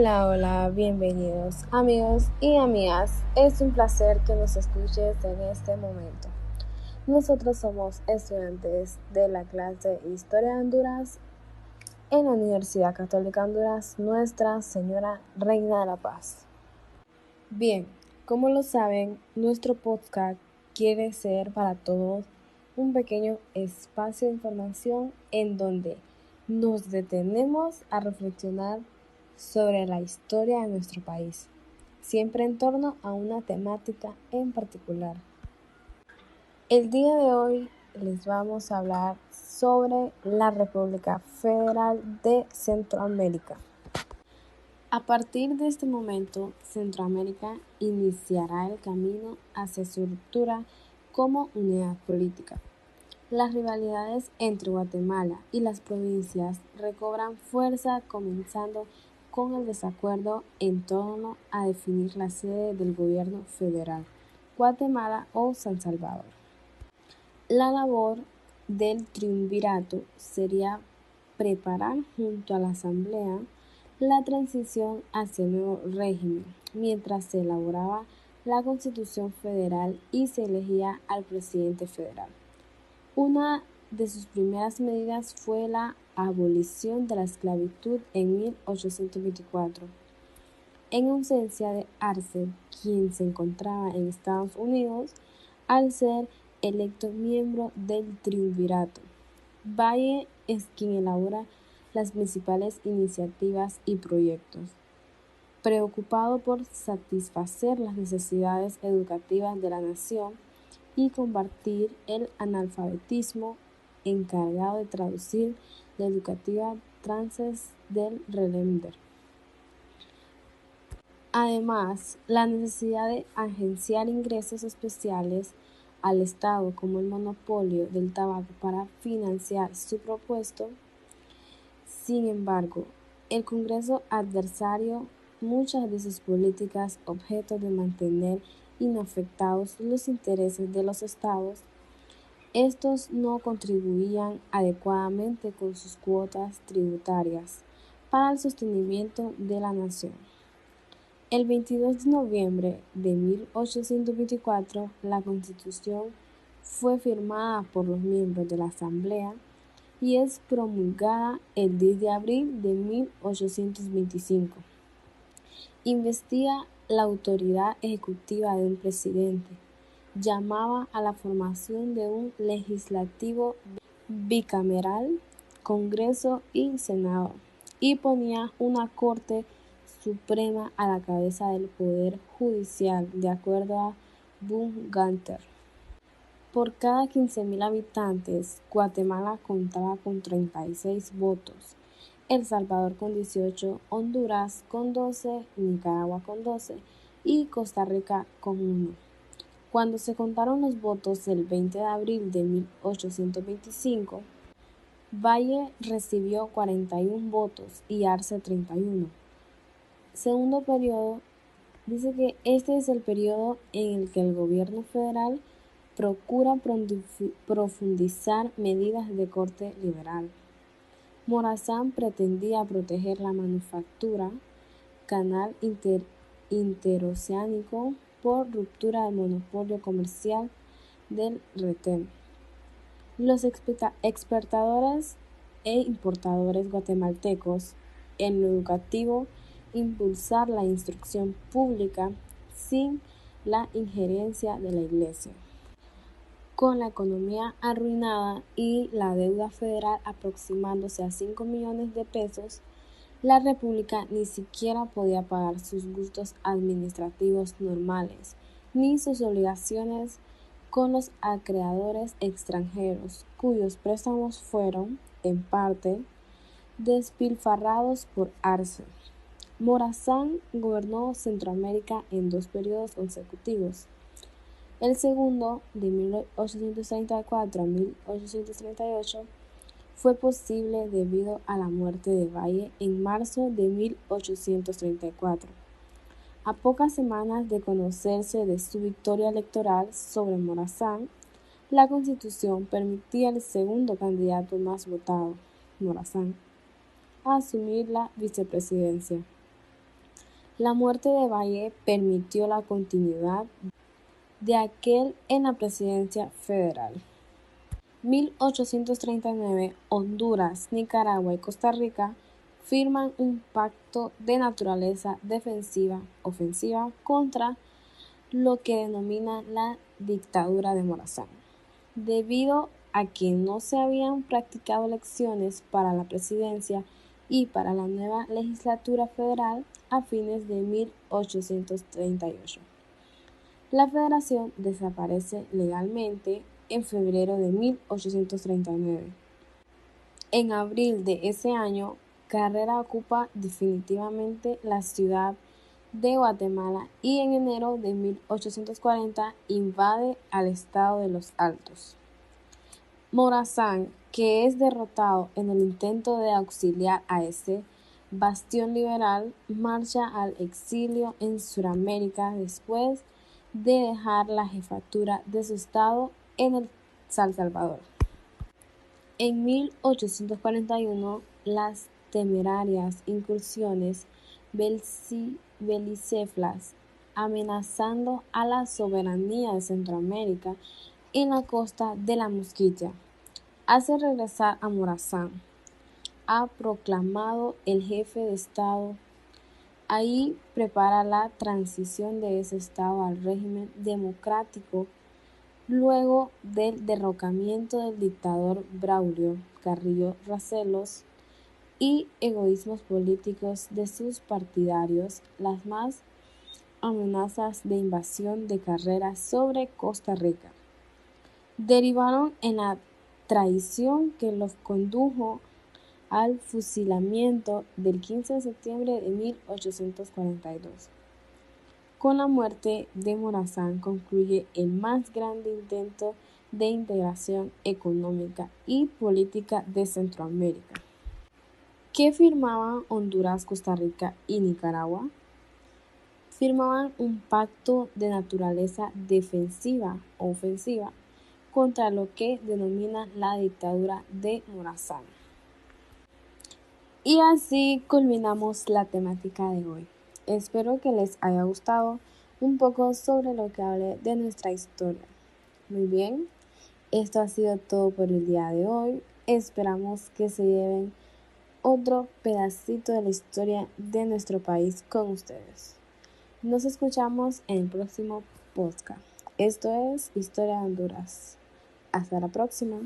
Hola, bienvenidos amigos y amigas. Es un placer que nos escuches en este momento. Nosotros somos estudiantes de la clase Historia de Honduras en la Universidad Católica de Honduras, Nuestra Señora Reina de la Paz. Bien, como lo saben, nuestro podcast quiere ser para todos un pequeño espacio de información en donde nos detenemos a reflexionar sobre la historia de nuestro país, siempre en torno a una temática en particular. El día de hoy les vamos a hablar sobre la República Federal de Centroamérica. A partir de este momento, Centroamérica iniciará el camino hacia su ruptura como unidad política. Las rivalidades entre Guatemala y las provincias recobran fuerza, comenzando con el desacuerdo en torno a definir la sede del gobierno federal, Guatemala o San Salvador. La labor del triunvirato sería preparar junto a la Asamblea la transición hacia el nuevo régimen, mientras se elaboraba la Constitución Federal y se elegía al presidente federal. Una de sus primeras medidas fue la abolición de la esclavitud en 1824. En ausencia de Arce, quien se encontraba en Estados Unidos, al ser electo miembro del triunvirato. Valle es quien elabora las principales iniciativas y proyectos, preocupado por satisfacer las necesidades educativas de la nación y combatir el analfabetismo, encargado de traducir la educativa Trances del Relender. Además, la necesidad de agenciar ingresos especiales al Estado, como el monopolio del tabaco, para financiar su propuesto. Sin embargo, el Congreso adversario muchas de sus políticas, objeto de mantener inafectados los intereses de los estados. Estos no contribuían adecuadamente con sus cuotas tributarias para el sostenimiento de la nación. El 22 de noviembre de 1824, la Constitución fue firmada por los miembros de la Asamblea y es promulgada el 10 de abril de 1825. Investiga la autoridad ejecutiva de un presidente, llamaba a la formación de un legislativo bicameral, Congreso y Senado, y ponía una Corte Suprema a la cabeza del Poder Judicial, de acuerdo a Bunganter. Por cada 15.000 habitantes, Guatemala contaba con 36 votos, El Salvador con 18, Honduras con 12, Nicaragua con 12 y Costa Rica con 1. Cuando se contaron los votos el 20 de abril de 1825, Valle recibió 41 votos y Arce 31. Segundo periodo, dice que este es el periodo en el que el gobierno federal procura profundizar medidas de corte liberal. Morazán pretendía proteger la manufactura, canal interoceánico, por ruptura del monopolio comercial del retén. Los exportadores e importadores guatemaltecos, en lo educativo, impulsar la instrucción pública sin la injerencia de la Iglesia. Con la economía arruinada y la deuda federal aproximándose a 5 millones de pesos, la República ni siquiera podía pagar sus gustos administrativos normales, ni sus obligaciones con los acreedores extranjeros, cuyos préstamos fueron, en parte, despilfarrados por Arce. Morazán gobernó Centroamérica en 2 periodos consecutivos. El segundo, de 1834 a 1838, fue posible debido a la muerte de Valle en marzo de 1834. A pocas semanas de conocerse de su victoria electoral sobre Morazán, la Constitución permitía al segundo candidato más votado, Morazán, a asumir la vicepresidencia. La muerte de Valle permitió la continuidad de aquel en la presidencia federal. 1839, Honduras, Nicaragua y Costa Rica firman un pacto de naturaleza defensiva-ofensiva contra lo que denomina la dictadura de Morazán, debido a que no se habían practicado elecciones para la presidencia y para la nueva legislatura federal a fines de 1838. La federación desaparece legalmente en febrero de 1839. En abril de ese año, Carrera ocupa definitivamente la ciudad de Guatemala y en enero de 1840 invade al estado de Los Altos. Morazán, que es derrotado en el intento de auxiliar a ese bastión liberal, marcha al exilio en Sudamérica después de dejar la jefatura de su estado en El Salvador. En 1841, las temerarias incursiones beliceflas amenazando a la soberanía de Centroamérica en la costa de la Mosquitia hace regresar a Morazán. Ha proclamado el jefe de Estado. Ahí prepara la transición de ese Estado al régimen democrático luego del derrocamiento del dictador Braulio Carrillo Racelos y egoísmos políticos de sus partidarios, las más amenazas de invasión de Carrera sobre Costa Rica derivaron en la traición que los condujo al fusilamiento del 15 de septiembre de 1842. Con la muerte de Morazán concluye el más grande intento de integración económica y política de Centroamérica. ¿Qué firmaban Honduras, Costa Rica y Nicaragua? Firmaban un pacto de naturaleza defensiva o ofensiva contra lo que denomina la dictadura de Morazán. Y así culminamos la temática de hoy. Espero que les haya gustado un poco sobre lo que hablé de nuestra historia. Muy bien, esto ha sido todo por el día de hoy. Esperamos que se lleven otro pedacito de la historia de nuestro país con ustedes. Nos escuchamos en el próximo podcast. Esto es Historia de Honduras. Hasta la próxima.